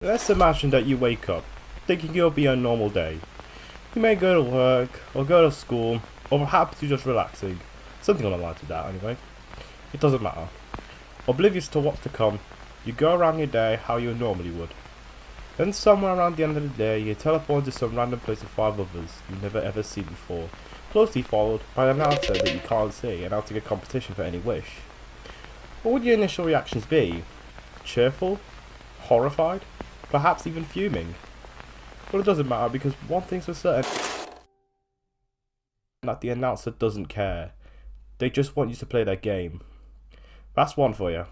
Let's imagine that you wake up, thinking it'll be a normal day. You may go to work, or go to school, or perhaps you're just relaxing. Something on the lines of that, anyway. It doesn't matter. Oblivious to what's to come, you go around your day how you normally would. Then somewhere around the end of the day, you teleport to some random place with 5 others you've never ever seen before, closely followed by an announcer that you can't see announcing a competition for any wish. What would your initial reactions be? Cheerful? Horrified? Perhaps even fuming? Well, it doesn't matter because one thing's for certain, that the announcer doesn't care. They just want you to play their game. That's one for you.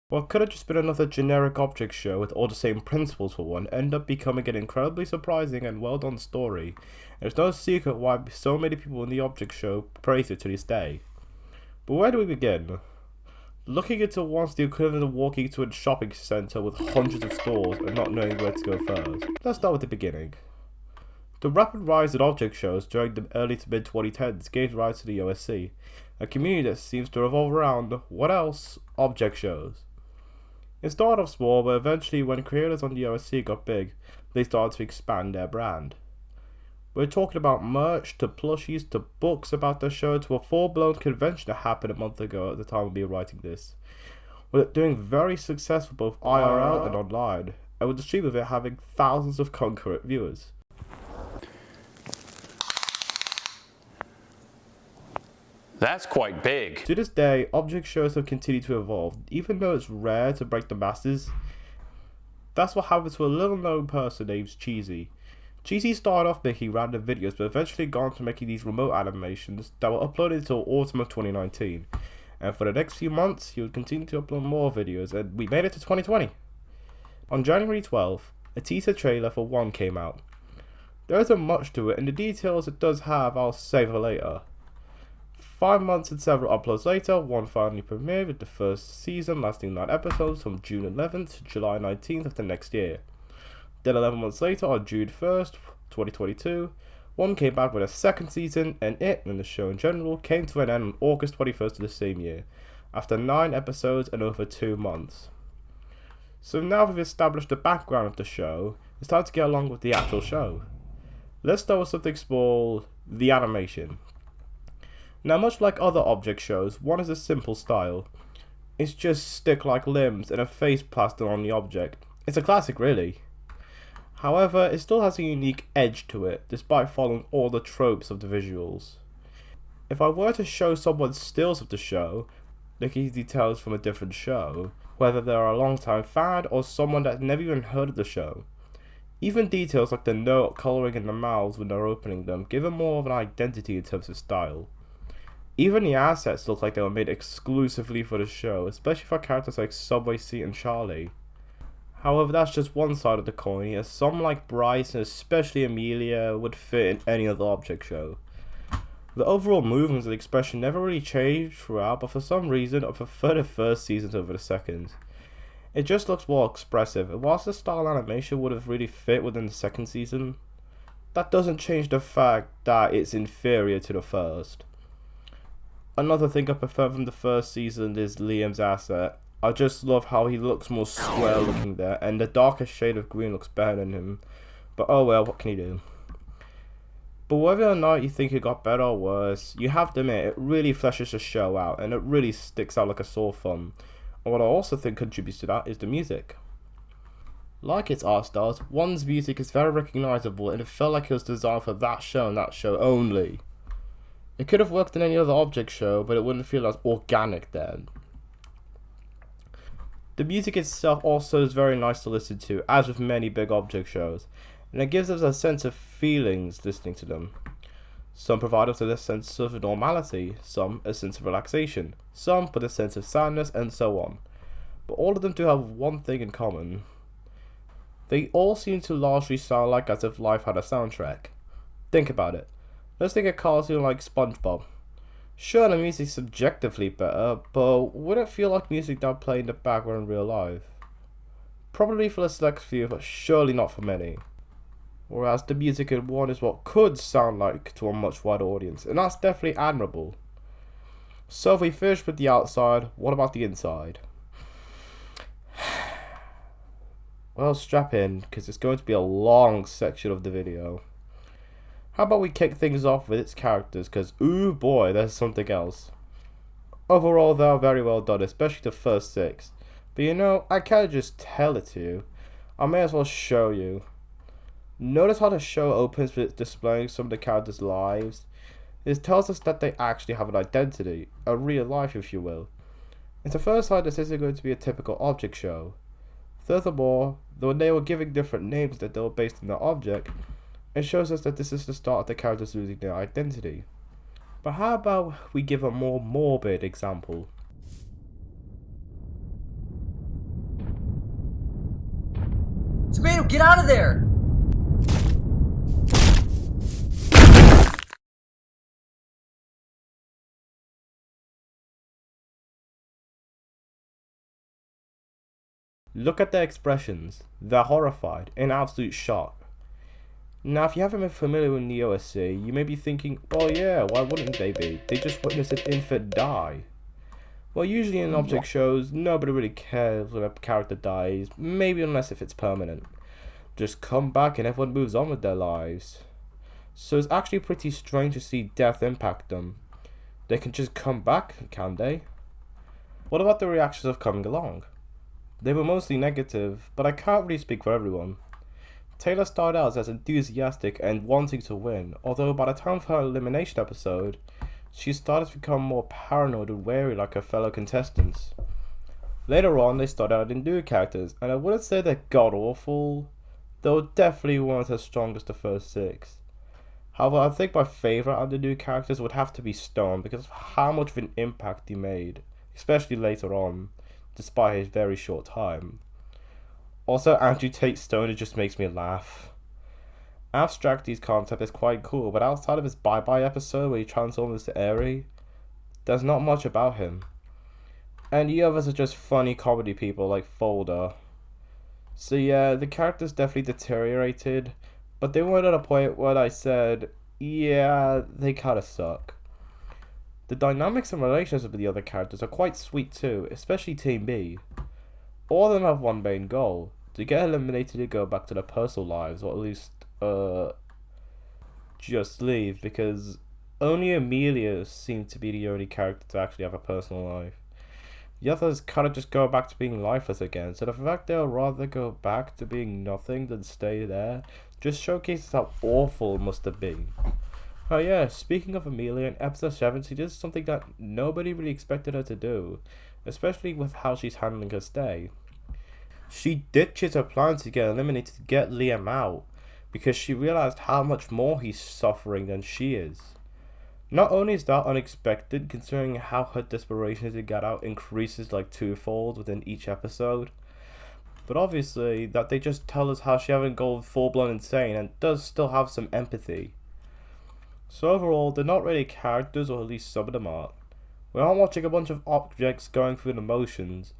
Well, it could have just been another generic object show with all the same principles for one, end up becoming an incredibly surprising and well done story. And it's no secret why so many people in the object show praise it to this day. But where do we begin? Looking into once the equivalent of walking into a shopping centre with hundreds of stores and not knowing where to go first. Let's start with the beginning. The rapid rise in object shows during the early to mid 2010s gave rise to the OSC, a community that seems to revolve around, what else? Object shows. It started off small, but eventually when creators on the OSC got big, they started to expand their brand. We're talking about merch, to plushies, to books about the show, to a full-blown convention that happened a month ago at the time of me writing this. With it doing very successful both IRL and online, and with the stream of it having thousands of concurrent viewers. That's quite big. To this day, object shows have continued to evolve, even though it's rare to break the masses. That's what happened to a little-known person named Cheesy. Cheesy started off making random videos, but eventually gone to making these remote animations that were uploaded until autumn of 2019. And for the next few months, he would continue to upload more videos, and we made it to 2020. On January 12th, a teaser trailer for One came out. There isn't much to it, and the details it does have I'll save for later. 5 months and several uploads later, One finally premiered with the first season lasting 9 episodes from June 11th to July 19th of the next year. Then 11 months later, on June 1st, 2022, One came back with a second season, and it, and the show in general, came to an end on August 21st of the same year, after 9 episodes and over 2 months. So now we've established the background of the show, it's time to get along with the actual show. Let's start with something small, the animation. Now, much like other object shows, One is a simple style. It's just stick-like limbs and a face plastered on the object. It's a classic, really. However, it still has a unique edge to it, despite following all the tropes of the visuals. If I were to show someone stills of the show, looking at details from a different show, whether they're a long-time fan or someone that's never even heard of the show, even details like the note colouring in the mouths when they're opening them give them more of an identity in terms of style. Even the assets look like they were made exclusively for the show, especially for characters like Subway Seat and Charlie. However, that's just one side of the coin, as some like Bryce and especially Amelia would fit in any other object show. The overall movements and expression never really changed throughout, but for some reason I prefer the first season over the second. It just looks more expressive, and whilst the style animation would have really fit within the second season, that doesn't change the fact that it's inferior to the first. Another thing I prefer from the first season is Liam's asset. I just love how he looks more square looking there, and the darker shade of green looks better than him. But oh well, what can you do? But whether or not you think it got better or worse, you have to admit it really fleshes the show out, and it really sticks out like a sore thumb. And what I also think contributes to that is the music. Like its art styles, One's music is very recognisable, and it felt like it was designed for that show and that show only. It could have worked in any other object show, but it wouldn't feel as organic then. The music itself also is very nice to listen to, as with many big object shows, and it gives us a sense of feelings listening to them. Some provide us with a sense of normality, some a sense of relaxation, some with a sense of sadness, and so on. But all of them do have one thing in common. They all seem to largely sound like as if life had a soundtrack. Think about it. Let's take a cartoon like SpongeBob. Sure, the music's subjectively better, but would it feel like music that would play in the background in real life? Probably for a select few, but surely not for many. Whereas the music in One is what could sound like to a much wider audience, and that's definitely admirable. So if we finish with the outside, what about the inside? Well, strap in, because it's going to be a long section of the video. How about we kick things off with its characters, because ooh boy, there's something else. Overall, they are very well done, especially the first 6. But you know, I can't just tell it to you. I may as well show you. Notice how the show opens with displaying some of the characters' lives. It tells us that they actually have an identity, a real life if you will. It's the first time this isn't going to be a typical object show. Furthermore, though they were giving different names that they were based on the object, it shows us that this is the start of the characters losing their identity. But how about we give a more morbid example? Tomato, get out of there! Look at their expressions. They're horrified, in absolute shock. Now, if you haven't been familiar with the OSC, you may be thinking, well yeah, why wouldn't they be? They just witnessed an infant die. Well, usually in object shows, nobody really cares when a character dies, maybe unless if it's permanent. Just come back and everyone moves on with their lives. So it's actually pretty strange to see death impact them. They can just come back, can they? What about the reactions of coming along? They were mostly negative, but I can't really speak for everyone. Taylor started out as enthusiastic and wanting to win, although by the time of her elimination episode, she started to become more paranoid and wary like her fellow contestants. Later on, they started out in new characters, and I wouldn't say they're god-awful, though definitely weren't as strong as the first 6. However, I think my favourite of the new characters would have to be Stone because of how much of an impact he made, especially later on, despite his very short time. Also, Andrew Tate Stoner just makes me laugh. Abstractly's concept is quite cool, but outside of his Bye Bye episode where he transforms to Airy, there's not much about him. And the others are just funny comedy people like Folder. So yeah, the characters definitely deteriorated, but they weren't at a point where I said, yeah, they kinda suck. The dynamics and relationships with the other characters are quite sweet too, especially Team B. All of them have one main goal, to get eliminated and go back to their personal lives, or at least, just leave, because only Amelia seemed to be the only character to actually have a personal life. The others kinda just go back to being lifeless again, so the fact they'll rather go back to being nothing than stay there just showcases how awful it must have been. Oh yeah, speaking of Amelia, in episode 7 she did something that nobody really expected her to do, especially with how she's handling her stay. She ditches her plan to get eliminated to get Liam out, because she realized how much more he's suffering than she is. Not only is that unexpected, considering how her desperation to get out increases like twofold within each episode, but obviously that they just tell us how she hasn't gone full-blown insane and does still have some empathy. So overall, they're not really characters, or at least some of them aren't. We're not watching a bunch of objects going through the motions.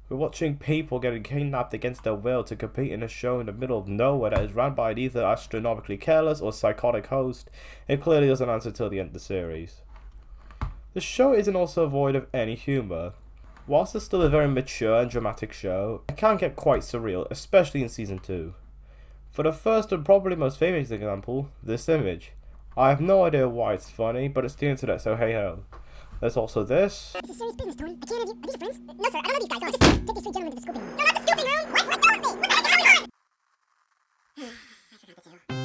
We're watching people getting kidnapped against their will to compete in a show in the middle of nowhere that is run by an either astronomically careless or psychotic host. It clearly doesn't answer till the end of the series. The show isn't also void of any humour. Whilst it's still a very mature and dramatic show, it can get quite surreal, especially in season 2. For the first and probably most famous example, this image. I have no idea why it's funny, but it's the internet, so hey ho. There's also this. This is serious business, Tony. I can't have you. Are these your friends? No, sir. I don't know these guys. So I'll just take these three gentlemen to the scooping room. No, not the scooping room! What? Let go of me! What the heck is going on? I forgot to tell.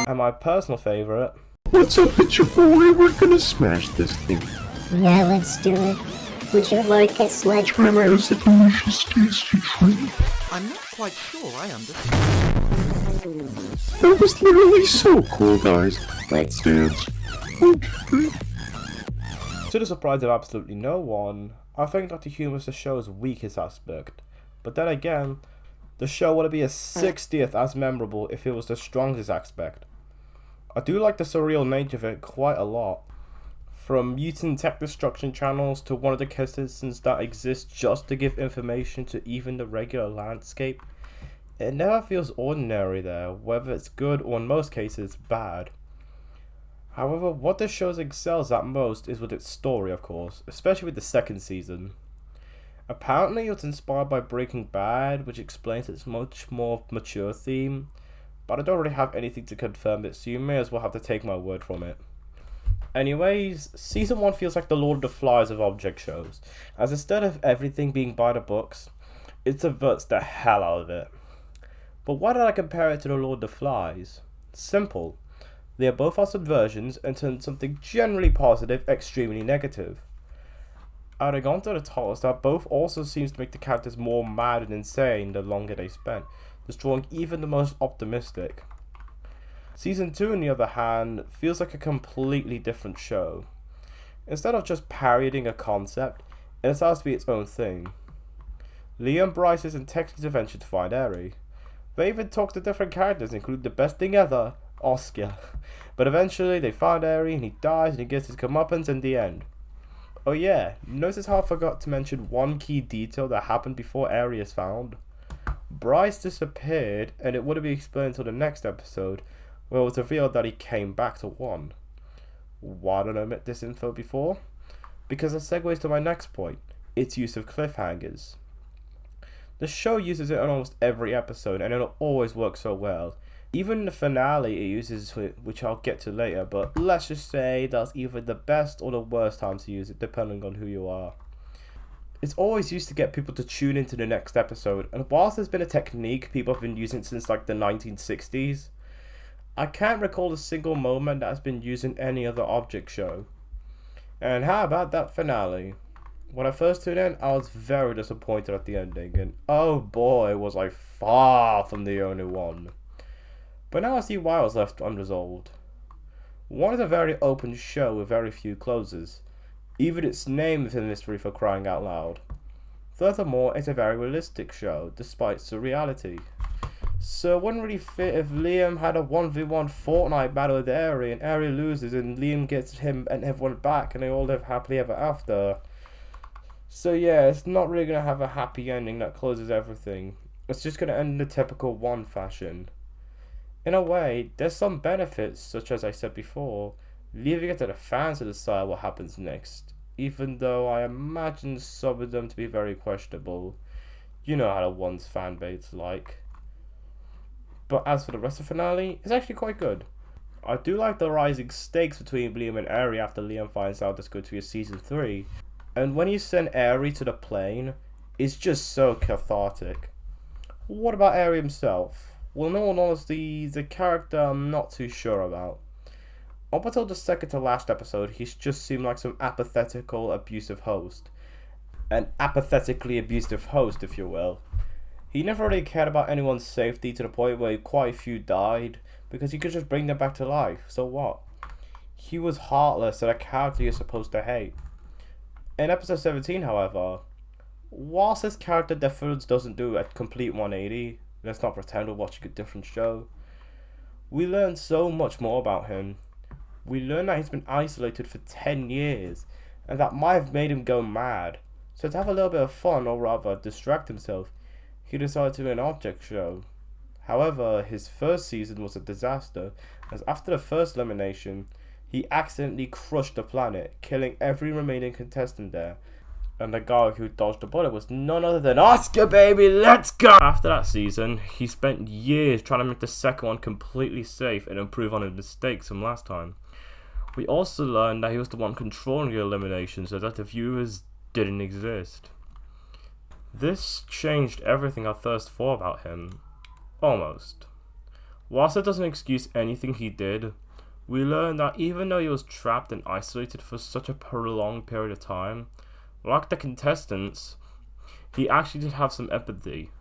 And my personal favourite. What's up, it's your boy? We're gonna smash this thing. Yeah, let's do it. Would you like a sledgehammer? As a delicious tasty treat. I'm not quite sure I understand. That was literally so cool, guys. Let's dance. Okay. To the surprise of absolutely no one, I think that the humour is the show's weakest aspect. But then again, The show would be a 60th as memorable if it was the strongest aspect. I do like the surreal nature of it quite a lot. From mutant tech destruction channels to one of the contestants that exists just to give information to even the regular landscape, it never feels ordinary there, whether it's good or in most cases bad. However, what the show excels at most is with its story, of course, especially with the second season. Apparently it was inspired by Breaking Bad, which explains its much more mature theme, but I don't really have anything to confirm it, so you may as well have to take my word from it. Anyways, season 1 feels like the Lord of the Flies of object shows, as instead of everything being by the books, it subverts the hell out of it. But why did I compare it to the Lord of the Flies? Simple. They are both our subversions and turn something generally positive extremely negative. Adding on to the toll is that both also seems to make the characters more mad and insane the longer they spend, destroying even the most optimistic. Season 2, on the other hand, feels like a completely different show. Instead of just parodying a concept, it decides to be its own thing. Liam, Bryce's and Tex's adventure to find Eri. They even talk to different characters, including the best thing ever, Oscar. But eventually they find Eri and he dies and he gets his comeuppance in the end. Oh yeah, notice how I forgot to mention one key detail that happened before Eri is found? Bryce disappeared and it wouldn't be explained until the next episode, where it was revealed that he came back to 1. Why did I omit this info before? Because it segues to my next point, its use of cliffhangers. The show uses it in almost every episode and it'll always work so well. Even in the finale it uses it, which I'll get to later, but let's just say that's either the best or the worst time to use it depending on who you are. It's always used to get people to tune into the next episode, and whilst there's been a technique people have been using since like the 1960s, I can't recall a single moment that has been used in any other object show. And how about that finale? When I first tuned in, I was very disappointed at the ending, and oh boy, was I far from the only one. But now I see why I was left unresolved. 1 is a very open show with very few closes. Even its name is a mystery for crying out loud. Furthermore, it's a very realistic show, despite surreality. So it wouldn't really fit if Liam had a 1v1 Fortnite battle with Eri and Eri loses and Liam gets him and everyone back and they all live happily ever after. So yeah, it's not really going to have a happy ending that closes everything. It's just going to end in the typical 1 fashion. In a way, there's some benefits, such as I said before, leaving it to the fans to decide what happens next, even though I imagine some of them to be very questionable. You know how the 1's fan base like. But as for the rest of the finale, it's actually quite good. I do like the rising stakes between Liam and Eri after Liam finds out there's going to be a season 3. And when you send Eri to the plane, it's just so cathartic. What about Eri himself? Well, in all honesty, he's a character I'm not too sure about. Up until the second to last episode, he's just seemed like some apathetical, abusive host. An apathetically abusive host, if you will. He never really cared about anyone's safety to the point where quite a few died, because he could just bring them back to life, so what? He was heartless and a character you're supposed to hate. In episode 17, however, whilst this character difference doesn't do a complete 180, let's not pretend we're watching a different show, we learn so much more about him. We learn that he's been isolated for 10 years, and that might have made him go mad. So to have a little bit of fun, or rather distract himself, he decided to do an object show. However, his first season was a disaster, as after the first elimination, he accidentally crushed the planet, killing every remaining contestant there. And the guy who dodged the bullet was none other than Oscar, baby, let's go! After that season, he spent years trying to make the second one completely safe and improve on his mistakes from last time. We also learned that he was the one controlling the elimination so that the viewers didn't exist. This changed everything I first thought about him. Almost. Whilst it doesn't excuse anything he did, we learned that even though he was trapped and isolated for such a prolonged period of time, like the contestants, he actually did have some empathy.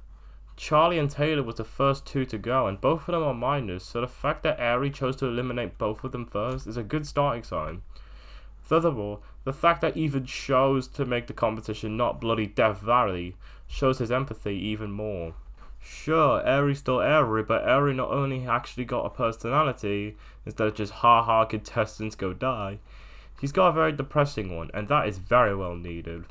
Charlie and Taylor was the first 2 to go, and both of them are minors, so the fact that Eri chose to eliminate both of them first is a good starting sign. Furthermore, the fact that even chose to make the competition not bloody Death Valley shows his empathy even more. Sure, Aries still airy, but Airy not only actually got a personality, instead of just haha contestants go die, he's got a very depressing one, and that is very well needed.